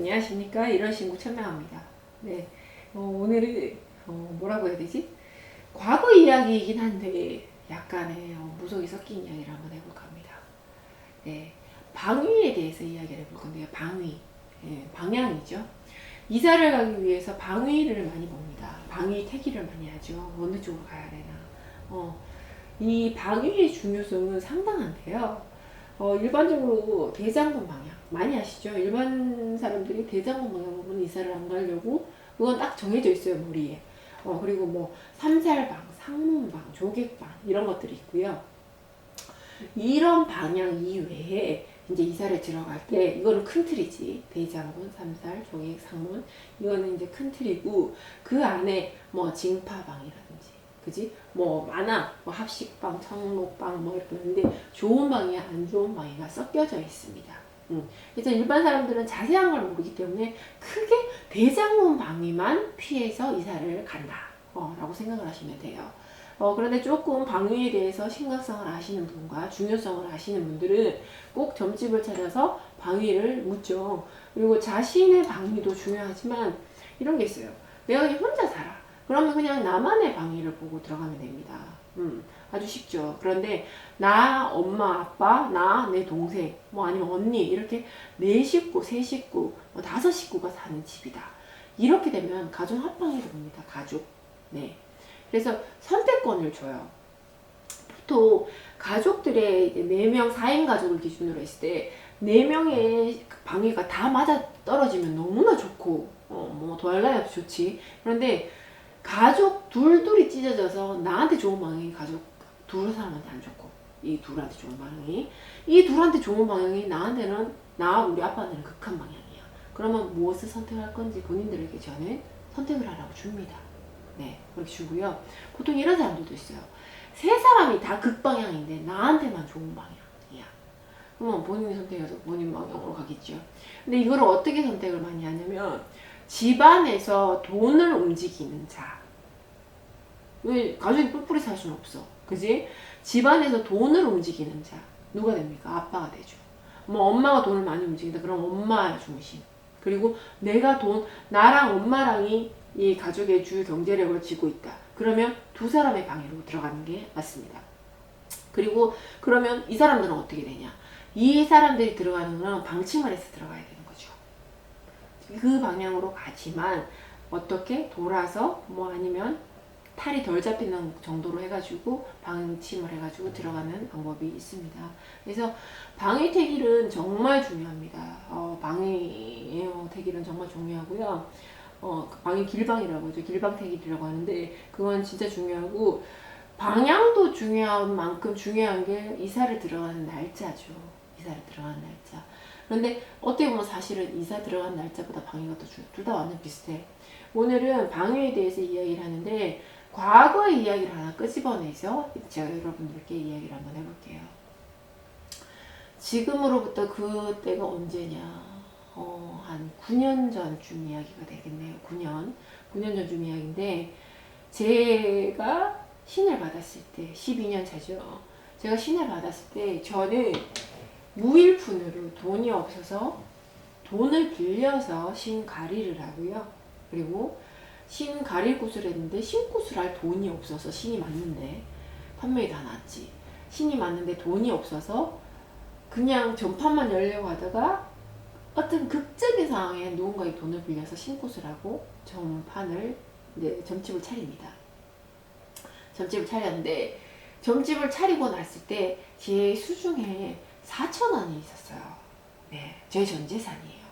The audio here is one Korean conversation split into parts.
안녕하십니까. 이런신구 천명합니다. 네, 오늘은 뭐라고 해야 되지? 과거 이야기이긴 한데 약간의 무속이 섞인 이야기를 한번 해볼까 합니다. 네, 방위에 대해서 이야기를 해볼 건데요. 방위, 방향이죠. 이사를 가기 위해서 방위를 많이 봅니다. 방위 태기를 많이 하죠. 어느 쪽으로 가야 되나. 이 방위의 중요성은 상당한데요. 일반적으로 대장군 방향 많이 아시죠? 일반 사람들이 대장군 방향 보면 이사를 안 가려고 그건 딱 정해져 있어요, 머리에. 그리고 뭐 삼살방, 상문방, 조객방 이런 것들이 있고요. 이런 방향 이외에 이제 이사를 들어갈 때 이거는 큰 틀이지. 대장군, 삼살, 조객, 상문 이거는 이제 큰 틀이고 그 안에 뭐 징파방이라든지 그지? 뭐 많아. 뭐 합식방, 청록방 뭐 이렇게 있는데 좋은 방이야 안 좋은 방이가 섞여져 있습니다. 그래서 일반 사람들은 자세한 걸 모르기 때문에 크게 대장군 방위만 피해서 이사를 간다. 라고 생각을 하시면 돼요. 그런데 조금 방위에 대해서 심각성을 아시는 분과 중요성을 아시는 분들은 꼭 점집을 찾아서 방위를 묻죠. 그리고 자신의 방위도 중요하지만 이런 게 있어요. 내가 그냥 혼자 살아. 그러면 그냥 나만의 방위를 보고 들어가면 됩니다. 아주 쉽죠. 그런데 나, 엄마, 아빠, 나, 내 동생, 뭐 아니면 언니 이렇게 네 식구, 세 식구, 뭐 다섯 식구가 사는 집이다. 이렇게 되면 가족 합방이 됩니다. 가족. 네. 그래서 선택권을 줘요. 보통 가족들의 4명, 4인 가족을 기준으로 했을 때 4명의 방위가 다 맞아 떨어지면 너무나 좋고 뭐 더할 나위 없이 좋지. 그런데 가족 둘둘이 찢어져서 나한테 좋은 방향이 가족 둘 사람한테 안 좋고 이 둘한테 좋은 방향이 이 둘한테 좋은 방향이 나한테는 나 우리 아빠한테는 극한 방향이야. 그러면 무엇을 선택할 건지 본인들에게 저는 선택을 하라고 줍니다. 네, 그렇게 주고요. 보통 이런 사람들도 있어요. 세 사람이 다 극방향인데 나한테만 좋은 방향이야. 그러면 본인이 선택해서 본인 방향으로 가겠죠. 근데 이걸 어떻게 선택을 많이 하냐면 집안에서 돈을 움직이는 자. 왜 가족이 뿔뿔이 살 수는 없어. 그지? 집안에서 돈을 움직이는 자. 누가 됩니까? 아빠가 되죠. 뭐 엄마가 돈을 많이 움직인다. 그럼 엄마의 중심. 그리고 내가 나랑 엄마랑이 이 가족의 주 경제력을 쥐고 있다. 그러면 두 사람의 방해로 들어가는 게 맞습니다. 그리고 그러면 이 사람들은 어떻게 되냐? 이 사람들이 들어가는 건 방침을 해서 들어가야 되는 거죠. 그 방향으로 가지만 어떻게 돌아서 뭐 아니면 탈이 덜 잡히는 정도로 해가지고 방침을 해가지고 들어가는 방법이 있습니다. 그래서 방위태길은 정말 중요합니다. 방위태길은 정말 중요하고요. 방위 길방이라고 하죠. 길방태길이라고 하는데 그건 진짜 중요하고 방향도 중요한 만큼 중요한 게 이사를 들어가는 날짜죠. 이사를 들어가는 날짜. 그런데 어떻게 보면 사실은 이사 들어간 날짜보다 방위가 더 중요해. 둘 다 완전 비슷해. 오늘은 방위에 대해서 이야기를 하는데 과거의 이야기를 하나 끄집어내서 제가 여러분들께 이야기를 한번 해볼게요. 지금으로부터 그때가 언제냐? 한 9년 전쯤 이야기가 되겠네요. 9년 전쯤 이야기인데 제가 신을 받았을 때 12년 차죠. 제가 신을 받았을 때 저는 무일푼으로 돈이 없어서 돈을 빌려서 신 가리를 하고요. 그리고 신 가릴 굿을 했는데 신굿을 할 돈이 없어서 신이 맞는데 판매가 다 났지. 신이 맞는데 돈이 없어서 그냥 전판만 열려고 하다가 어떤 극적인 상황에 누군가의 돈을 빌려서 신굿을 하고 전판을 이제 점집을 차립니다. 점집을 차렸는데 점집을 차리고 났을 때 제 수중에 4,000원이 있었어요. 네, 제 전 재산이에요.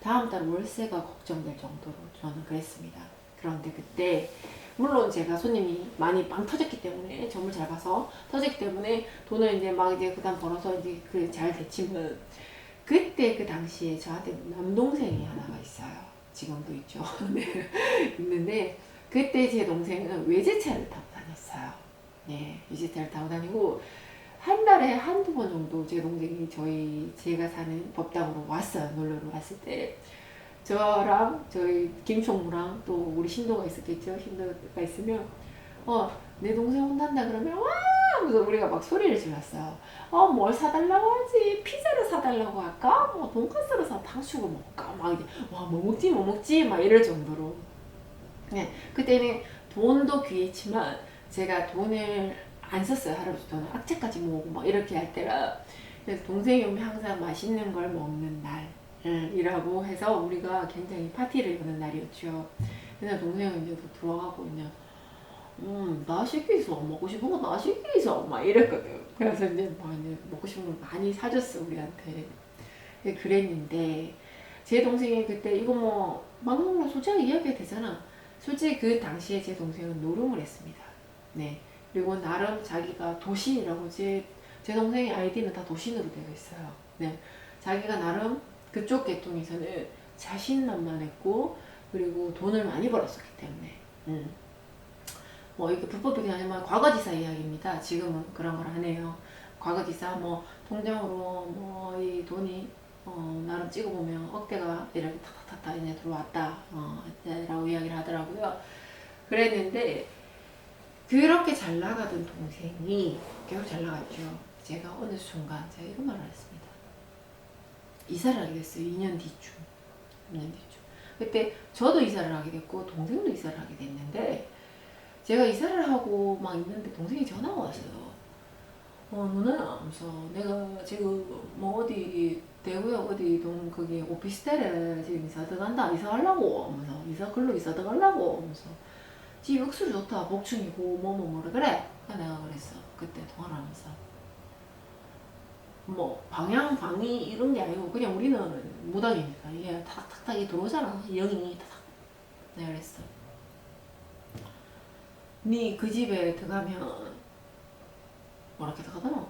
다음 달 월세가 걱정될 정도로 저는 그랬습니다. 그런데 그때 물론 제가 손님이 많이 빵 터졌기 때문에 점을 잘 봐서 터졌기 때문에 돈을 이제 막 이제 그다음 벌어서 이제 그 잘 됐지만 그때 그 당시에 저한테 남동생이 하나가 있어요. 지금도 있죠. 네. 있는데 그때 제 동생은 외제차를 타고 다녔어요. 네, 외제차를 타고 다니고 한 달에 한두 번 정도 제 동생이 제가 사는 법당으로 왔어요. 놀러로 왔을 때 저랑 저희 김총무랑 또 우리 신도가 있었겠죠. 신도가 있으면 내 동생 혼난다 그러면 와 하면서 우리가 막 소리를 질렀어요. 뭘 사달라고 하지? 피자를 사달라고 할까? 뭐 돈까스를 사 탕수육을 먹을까? 막 이제 뭐 먹지 뭐 먹지 막 이럴 정도로. 네, 그때는 돈도 귀했지만 제가 돈을 안 썼어요. 할아버지 돈을 악착같이 모으고 막 이렇게 할 때라. 그래서 동생이 오면 항상 맛있는 걸 먹는 날이라고 해서 우리가 굉장히 파티를 여는 날이었죠. 그래서 동생은 이제 또 들어가고 그냥 나 시켜 있어. 먹고 싶은 거 나 시켜 있어. 막 이랬거든. 그래서 이제 막 이제 먹고 싶은 걸 많이 사줬어 우리한테. 그랬는데 제 동생이 그때 이거 뭐 방송으로 솔직하게 이야기해도 되잖아. 솔직히 그 당시에 제 동생은 노름을 했습니다. 네. 그리고 나름 자기가 도신이라고 제 동생의 아이디는 다 도신으로 되어 있어요. 네. 자기가 나름 그쪽 계통에서는 자신만만했고 그리고 돈을 많이 벌었었기 때문에 뭐 이게 불법이긴 하지만 과거지사 이야기입니다. 지금은 그런 걸 안 해요. 과거지사 뭐 통장으로 뭐 이 돈이 나름 찍어보면 억대가 이렇게 탁탁탁 이제 들어왔다 라고 이야기를 하더라고요. 그랬는데 그렇게 잘 나가던 동생이 계속 잘 나갔죠. 제가 어느 순간 제가 이런 말을 했습니다. 이사를 하게 됐어요. 2년 뒤쯤. 그때 저도 이사를 하게 됐고 동생도 이사를 하게 됐는데 제가 이사를 하고 막 있는데 동생이 전화가 왔어요. 누나야 하면서 내가 지금 뭐 어디 대구에 어디 거기 오피스텔에 지금 이사 들어간다. 이사 가려고 하면서 글로 이사 들어가려고 하면서 집 억수로 좋다. 복층이고 뭐라 그래. 내가 그랬어. 그때 통화를 하면서 뭐 방이 이런 게 아니고 그냥 우리는 무당이니까 이게 탁탁탁 들어오잖아. 영이 탁탁. 내가 그랬어. 니 그 집에 들어가면 뭐라 들어가더라?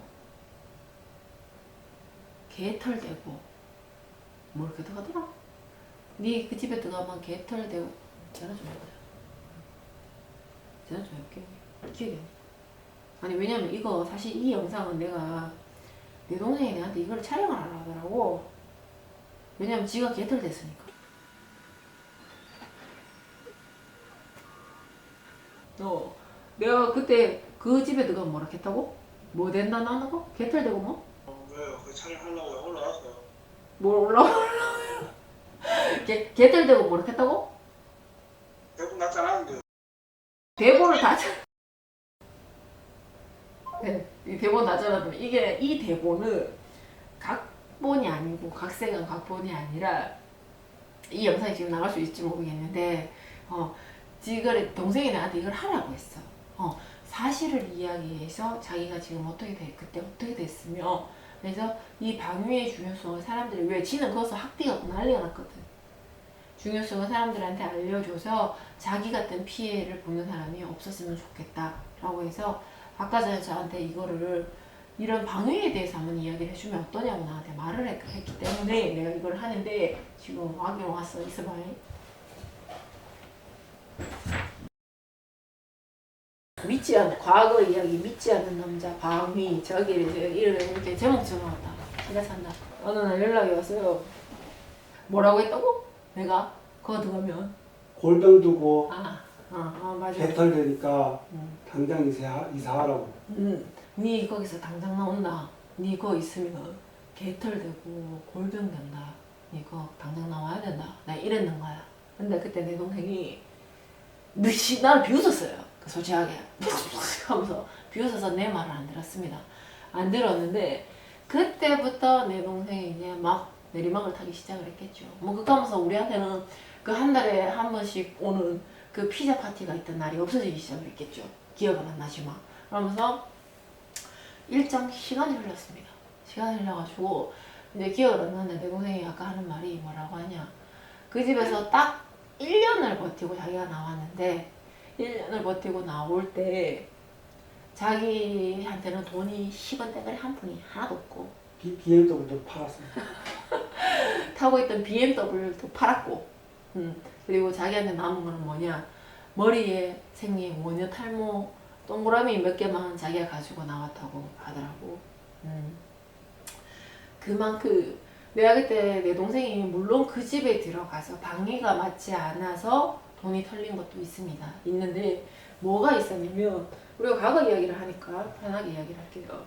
개털되고 뭐 이렇게 들어가더라? 니 그 집에 들어가면 개털되고 전화 좀 해봐요. 전화 좀 해볼게. 기억이 안 나. 아니 왜냐면 이거 사실 이 영상은 내가 내 동생이 내한테 이걸 촬영을 하라 하더라고. 왜냐면 지가 개털 됐으니까. 내가 그때 그 집에 들어가면 뭐라 했다고? 뭐 된다 나는 거? 개털 되고 뭐? 왜요? 그 촬영하려고 올라왔어요. 뭘 올라와? 개털 되고 뭐라 했다고? 대본 났잖아. 그 대본을 다 네, 이 대본 나잖아. 이게 이 대본은 각본이 아니고 각색은 각본이 아니라 이 영상이 지금 나갈 수 있을지 모르겠는데 지금 동생이 나한테 이걸 하라고 했어. 사실을 이야기해서 자기가 지금 그때 어떻게 됐으며 그래서 이 방위의 중요성을 사람들이 왜 지는 거기서 학비가 난리가 났거든. 중요성을 사람들한테 알려줘서 자기 같은 피해를 보는 사람이 없었으면 좋겠다라고 해서 아까 전에 저한테 이런 방위에 대해서 한번 이야기를 해주면 어떠냐고 나한테 말을 했기 때문에 내가 이걸 하는데 지금 와긴 왔어. 있어봐. 믿지 않는 과거 이야기 믿지 않는 남자 방위 이렇게 제목 적어놨다. 기가 찬다. 어느 날 연락이 왔어요. 뭐라고 했다고? 내가 그거 들어가면 골병 두고 맞아. 개털 되니까 당장 이사하라고. 니 거기서 당장 나온다. 니 거기 있으면 개털 되고 골병 된다. 니 거 당장 나와야 된다. 나 이랬는 거야. 근데 그때 내 동생이 나를 비웃었어요. 솔직하게 하면서 비웃어서 내 말을 안 들었습니다. 안 들었는데 그때부터 내 동생이 이제 막 내리막을 타기 시작을 했겠죠. 뭐 그거 하면서 우리한테는 그 한 달에 한 번씩 오는 그 피자 파티가 있던 날이 없어지기 시작을 했겠죠. 기억은 안 나지만. 그러면서 일정 시간이 흘렀습니다. 시간이 흘러가지고 이제 기억을 안 나는데 내 동생이 아까 하는 말이 뭐라고 하냐. 그 집에서 딱 1년을 버티고 자기가 나왔는데 1년을 버티고 나올 때 자기한테는 돈이 10원 떼거리 한 푼이 하나도 없고 BMW도 팔았어. 타고 있던 BMW도 팔았고 그리고 자기한테 남은 거는 뭐냐 머리에 생긴 원효 탈모 동그라미 몇 개만 자기가 가지고 나왔다고 하더라고. 그만큼 내가 그때 내 동생이 물론 그 집에 들어가서 방위가 맞지 않아서 돈이 털린 것도 있습니다. 있는데 뭐가 있었냐면 우리가 과거 이야기를 하니까 편하게 이야기를 할게요.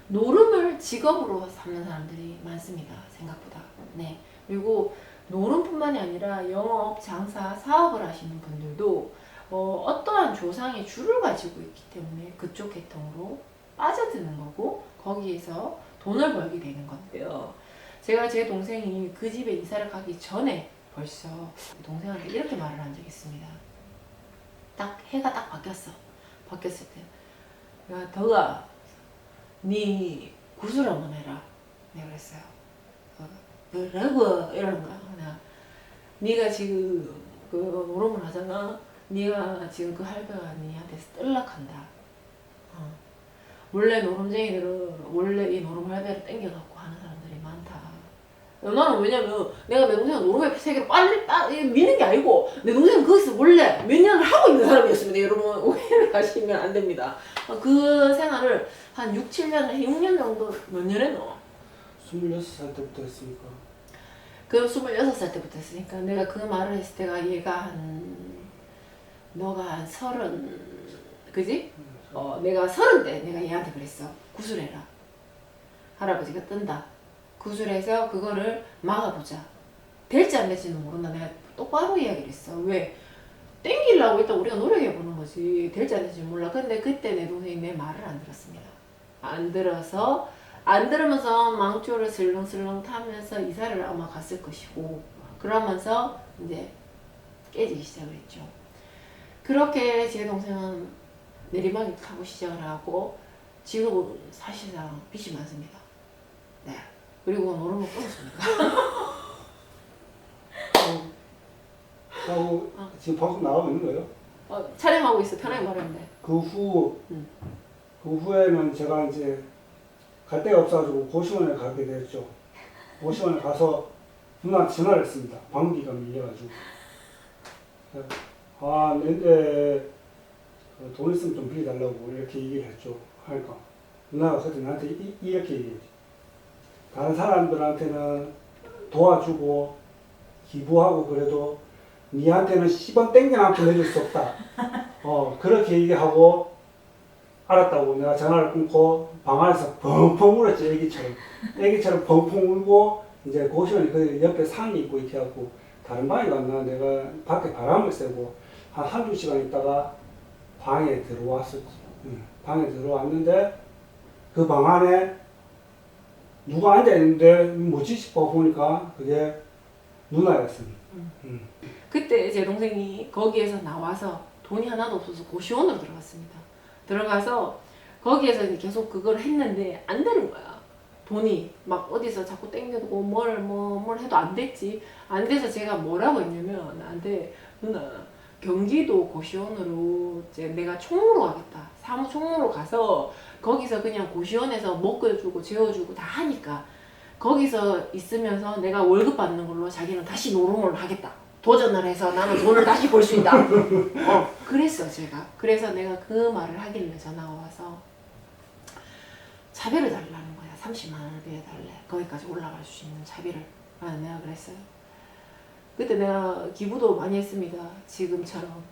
노름을 직업으로 삼는 사람들이 많습니다. 생각보다. 네. 그리고 노름뿐만이 아니라 영업, 장사, 사업을 하시는 분들도 어떠한 조상의 줄을 가지고 있기 때문에 그쪽 계통으로 빠져드는 거고 거기에서 돈을 벌게 되는 건데요. 제가 제 동생이 그 집에 이사를 가기 전에 벌써 동생한테 이렇게 말을 한 적이 있습니다. 딱 해가 딱 바뀌었어. 바뀌었을 때 야 덕아 니 구슬 한번 해라. 내가 그랬어요. 뭐라고 이러는 거야. 내가 네가 지금 그 노름을 하잖아. 네가 지금 그 할배가 니한테서 떨락한다. 원래 노름쟁이들은 원래 이 노름 할배를 땡겨갖고 하는 사람들이 많다. 나는 왜냐면 내가 내 동생을 노름의 세계로 빨리 미는 게 아니고 내 동생은 거기서 원래 몇 년을 하고 있는 사람이었습니다. 여러분 오해를 하시면 안 됩니다. 그 생활을 한 6, 7년, 6년 정도 몇 년 했노? 26살 때부터 했으니까. 그 26살 때부터 했으니까 내가 그 말을 했을 때가 얘가 너가 한 30, 그지? 내가 30대 내가 얘한테 그랬어. 구슬해라. 할아버지가 뜬다. 구슬해서 그거를 막아보자. 될지 안 될지는 모른다. 내가 똑바로 이야기를 했어. 왜? 땡기려고 일단 우리가 노력해보는 거지. 될지 안 될지 몰라. 근데 그때 내 동생이 내 말을 안 들었습니다. 안 들으면서 망조를 슬렁슬렁 타면서 이사를 아마 갔을 것이고 그러면서 이제 깨지기 시작을 했죠. 그렇게 제 동생은 내리막이 타고 시작을 하고 지금은 사실상 빚이 많습니다. 네. 그리고 노름을 끊었습니다. 하고 지금 방송 나가고 있는 거예요? 촬영하고 있어. 편하게 말했는데. 그 후에는 제가 이제 갈 데가 없어가지고 고시원에 가게 됐죠. 고시원에 가서 누나한테 전화를 했습니다. 방귀가 밀려가지고. 내인데 돈 있으면 좀 빌려달라고 이렇게 얘기를 했죠. 하니까 누나가 그때 나한테 이렇게 얘기했지. 다른 사람들한테는 도와주고 기부하고 그래도 니한테는 10원 땡겨나한테 내줄 수 없다. 그렇게 얘기하고 알았다고 내가 전화를 끊고 방 안에서 펑펑 울었지. 애기처럼 펑펑 울고 이제 고시원에 그 옆에 상이 있고 이렇게 해갖고 다른 방에 갔나 내가 밖에 바람을 쐬고 한두 시간 있다가 방에 들어왔었지. 방에 들어왔는데 그 방 안에 누가 앉아있는데 뭐지 싶어 보니까 그게 누나였습니다. 그때 제 동생이 거기에서 나와서 돈이 하나도 없어서 고시원으로 들어갔습니다. 들어가서 거기에서 이제 계속 그걸 했는데 안 되는 거야. 돈이 막 어디서 자꾸 땡겨두고 뭘 해도 안 됐지. 안 돼서 제가 뭐라고 했냐면 나한테 누나 경기도 고시원으로 이제 내가 총무로 가겠다. 사무 총무로 가서 거기서 그냥 고시원에서 먹여주고 재워주고 다 하니까 거기서 있으면서 내가 월급 받는 걸로 자기는 다시 노름을 하겠다. 도전을 해서 나는 돈을 다시 벌 수 있다. 그랬어 제가. 그래서 내가 그 말을 하길래 전화가 와서 차비를 달라는 거야. 30만 원을 빌려달래. 거기까지 올라갈 수 있는 차비를. 내가 그랬어요. 그때 내가 기부도 많이 했습니다. 지금처럼.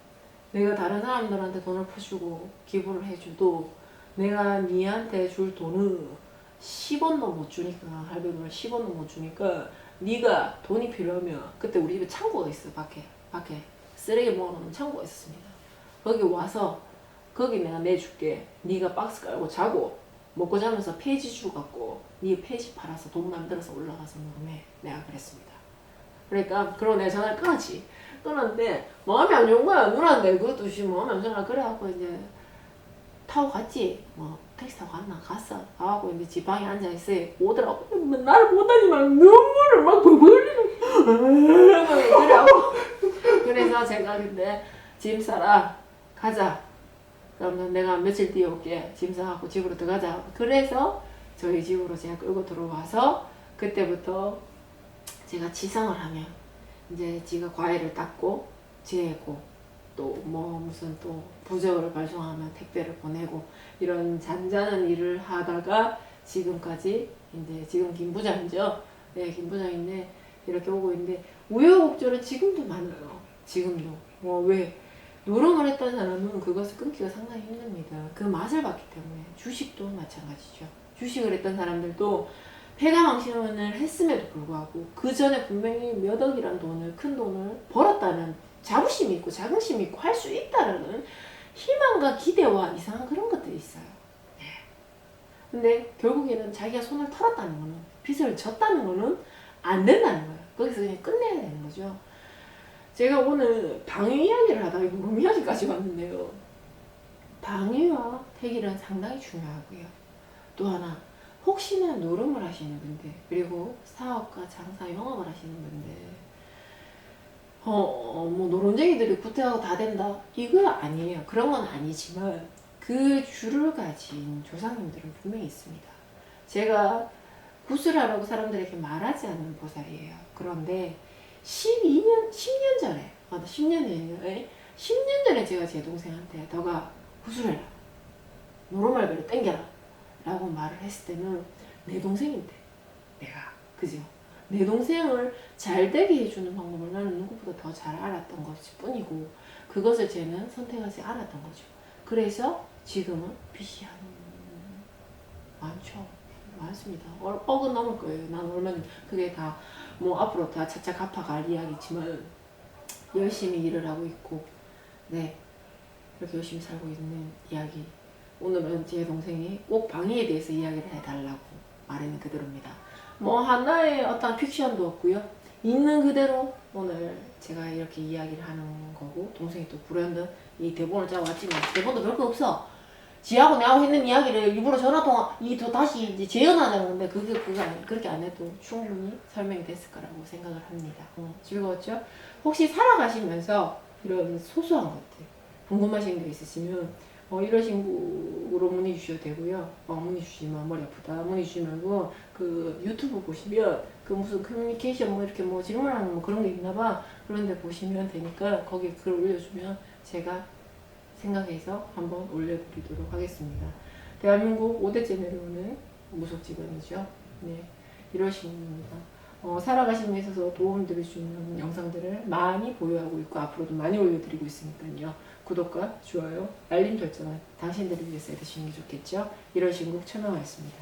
내가 다른 사람들한테 돈을 퍼주고 기부를 해줘도 내가 니한테 줄 돈을 10원도 못 주니까 할배 돈을 10원도 못 주니까 네가 돈이 필요하면 그때 우리 집에 창고가 있어. 밖에 쓰레기 모아놓는 창고가 있었습니다. 거기 와서 거기 내가 내줄게. 네가 박스 깔고 자고 먹고 자면서 폐지 주갖고 네 폐지 팔아서 돈 만들어서 올라가서 노름해. 내가 그랬습니다. 그러니까 그러고 내가 전화를 끊었지. 끊었는데 마음이 안 좋은 거야. 누나인데 그것도 지금 마음이 안 좋아. 그래갖고 이제 타고 갔지. 택시 타고 갔어. 가갖고 이제 집 방에 앉아있어요. 오더라고. 나를 보다니 막 눈물을 막 벌벌 흘리고 그래갖고 그래서 제가 근데 짐 싸라 가자. 그러면 내가 며칠 뒤에 올게. 짐 싸갖고 집으로 들어가자. 그래서 저희 집으로 제가 끌고 들어와서 그때부터 제가 지성을 하면 이제 지가 과일을 닦고 재고 또 무슨 또 부적을 발송하면 택배를 보내고 이런 잔잔한 일을 하다가 지금까지 이제 지금 김부장이죠. 네, 김부장인데 이렇게 오고 있는데 우여곡절은 지금도 많아요. 지금도. 왜? 노름을 했던 사람은 그것을 끊기가 상당히 힘듭니다. 그 맛을 봤기 때문에. 주식도 마찬가지죠. 주식을 했던 사람들도 패가망신을 했음에도 불구하고 그 전에 분명히 몇 억이란 돈을, 큰 돈을 벌었다는 자부심이 있고 자긍심이 있고 할 수 있다는 희망과 기대와 이상한 그런 것들이 있어요. 네. 근데 결국에는 자기가 손을 털었다는 거는, 빚을 졌다는 거는 안 된다는 거예요. 거기서 그냥 끝내야 되는 거죠. 제가 오늘 방위 이야기를 하다가 노름 이야기까지 왔는데요. 방위와 태길은 상당히 중요하고요. 또 하나, 혹시나 노름을 하시는 분들, 그리고 사업과 장사, 영업을 하시는 분들, 뭐 노름쟁이들이 구태하고 다 된다, 이거 아니에요. 그런 건 아니지만 그 줄을 가진 조상님들은 분명히 있습니다. 제가 구슬하라고 사람들에게 말하지 않는 보살이에요. 그런데 10년 전에, 10년이에요. 10년 전에 제가 제 동생한테 너가 구슬해라, 노름알배를 땡겨라 라고 말을 했을 때는 내 동생인데, 내가, 그죠? 내 동생을 잘 되게 해주는 방법을 나는 누구보다 더 잘 알았던 것일 뿐이고, 그것을 쟤는 선택하지 않았던 거죠. 그래서 지금은 빚이 많습니다. 억은 넘을 거예요. 난 얼마나, 그게 다 뭐 앞으로 다 차차 갚아갈 이야기지만 열심히 일을 하고 있고, 네, 이렇게 열심히 살고 있는 이야기. 오늘은 제 동생이 꼭 방위에 대해서 이야기를 해달라고 말하는 그대로입니다. 뭐 하나의 어떤 픽션도 없고요. 있는 그대로 오늘 제가 이렇게 이야기를 하는 거고, 동생이 또 불현듯 이 대본을 짜고 왔지만 대본도 별거 없어. 지하고 내하고 했는 이야기를 일부러 전화통화 다시 이제 재현하는 건데, 그거 아니, 그렇게 안 해도 충분히 설명이 됐을 거라고 생각을 합니다. 즐거웠죠? 혹시 살아가시면서 이런 소소한 것들 궁금하신 게 있으시면 이런 식으로 문의 주셔도 되고요. 문의 주시면 머리 아프다, 문의 주시면 그 유튜브 보시면 그 무슨 커뮤니케이션 뭐 이렇게 뭐 질문하는 뭐 그런 게 있나봐. 그런데 보시면 되니까 거기에 글 올려주면 제가 생각해서 한번 올려드리도록 하겠습니다. 대한민국 5대째 내려오는 무속집안이죠. 네, 이런 식입니다. 살아가시는 데 있어서 도움드릴 수 있는 영상들을 많이 보유하고 있고 앞으로도 많이 올려드리고 있으니까요. 구독과 좋아요, 알림 설정은 당신들을 위해서 해주시는 게 좋겠죠. 이런 신곡 천하화였습니다.